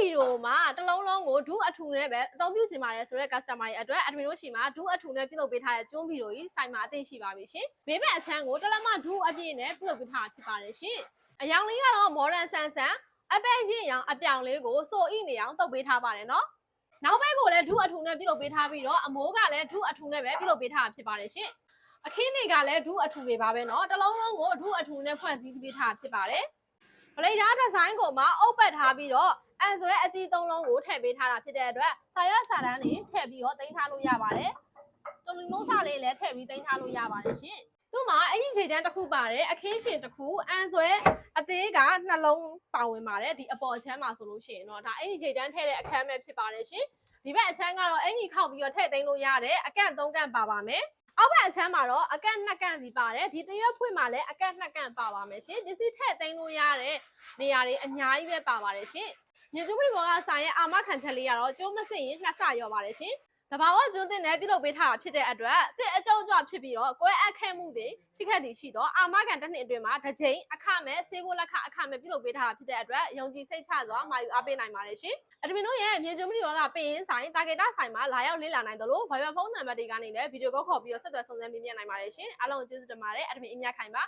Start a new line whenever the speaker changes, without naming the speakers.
ဗီဒီယိုမှာတလုံးလုံးကိုဒူးအထူနဲ့ပဲအသုံးပြုချင်ပါတယ်ဆိုတော့ customer ရဲ့အတွက် admin တို့ရှိမှာဒူးအထူနဲ့ပြုလုပ်ပေးထားတဲ့ကျွန်းဗီဒီယိုကြီးဆိုင်မှာအသိရှိပါပြီရှင်ဘေးဘက်အချမ်းကိုတလက်မဒူးအပြည့်နဲ့ပြုလုပ်ပေးထားဖြစ်ပါတယ်ရှင်အယောင်လေးကတော့ modern ဆန်ဆန်အပဲရင်ရောင်အပြောင်လေးကိုစိုးဣနေအောင်တုပ်ပေးထားပါတယ်နော်နောက်ဘက်ကိုလည်းဒူးအထူနဲ့ပြုလုပ်ပေးထားပြီးတော့အမိုးကလည်းဒူးအထူနဲ့ပဲပြုလုပ်ပေးထားဖြစ်ပါတယ်ရှင်အခင်းတွေကလည်းဒူးအထူတွေပါပဲနော်တလုံးလုံးကိုဒူးအထူနဲ့ဖွဲ့စည်းပေးထားဖြစ်ပါတယ်ဗလိဒါဒီဇိုင်းကိုမှအုပ်ပတ်ထားပြီးတော့အန်ဆိုရဲအကြီးသုံးလုံးကိုထည့်ပေးထားတာဖြစ်တဲ့အတွက်ဆာရွက်ဆာတန်းတွေထည့်ပြီးတော့တင်ထားလို့ရပါတယ်တူလီမိုးစာလေးလည်းထည့်ပြီးတင်ထားလို့ရပါတယ်ရှင်သူ့မှာအရင်ခြေတန်းတစ်ခုပါတယ်အခင်းရှင်တစ်ခုအန်ဆွဲအသေးကနှလုံးပါဝင်ပါတယ်ဒီအပေါ်ချမ်းမှာဆိုလို့ရှိရင်တော့ဒါအရင်ခြေတန်းထည့်တဲ့အခန်းပဲဖြစ်ပါတယ်ရှင်ဒီဘက်အချမ်းကတော့အင်ကြီးခောက်ပြီးတော့ထည့်သိမ်းလို့ရတယ်အကန့်3ကန့်ပါပါမယ်အောက်ဘက်အချမ်းမှာတော့အကန့်2ကန့်စီပါတယ်ဒီတရွက်ဖွင့်မှာလည်းအကန့်2ကန့်ပါပါမယ်ရှင်ပစ္စည်းထည့်သိမ်းလို့ရတဲ့နေရာတွေအများကြီးပဲပါပါတယ်ရှင်ညကျူးပလီဘောကဆိုင်ရဲ့အာမခံချက်လေးကတော့ကျိုးမစစ်ရင်2ဆရောပါတယ်ရှင်တဘာဝကျွန်းတင်နဲ့ပြုလုပ်ပေးထားတာဖြစ်တဲ့အတွက်တစ်အကျုံးကြွဖြစ်ပြီးတော့ကွဲအပ်ခဲ့မှုတွေထိခိုက်တည်ရှိတော့အာမခံတစ်နှစ်အတွင်းမှာတစ်ချိန်အခမဲ့ဆေးဖို့လက်ခအခမဲ့ပြုလုပ်ပေးထားတာဖြစ်တဲ့အတွက်ယုံကြည်စိတ်ချစွာမှာယူအားပေးနိုင်ပါတယ်ရှင်အဒမင်တို့ရဲ့မြေကျုံးပလီဘောကပင်ရင်းဆိုင်တာဂက်တာဆိုင်မှာလာရောက်လေ့လာနိုင်တယ်လို့ Viber ဖုန်းနံပါတ်တွေကနေလည်းဗီဒီယိုကောခေါ်ပြီးတော့ဆက်သွယ်ဆောင်ရွက်မြင်နိုင်ပါတယ်ရှင်အားလုံးကျေးဇူးတင်ပါတယ်အဒမင်အမြတ်ခိုင်ပါ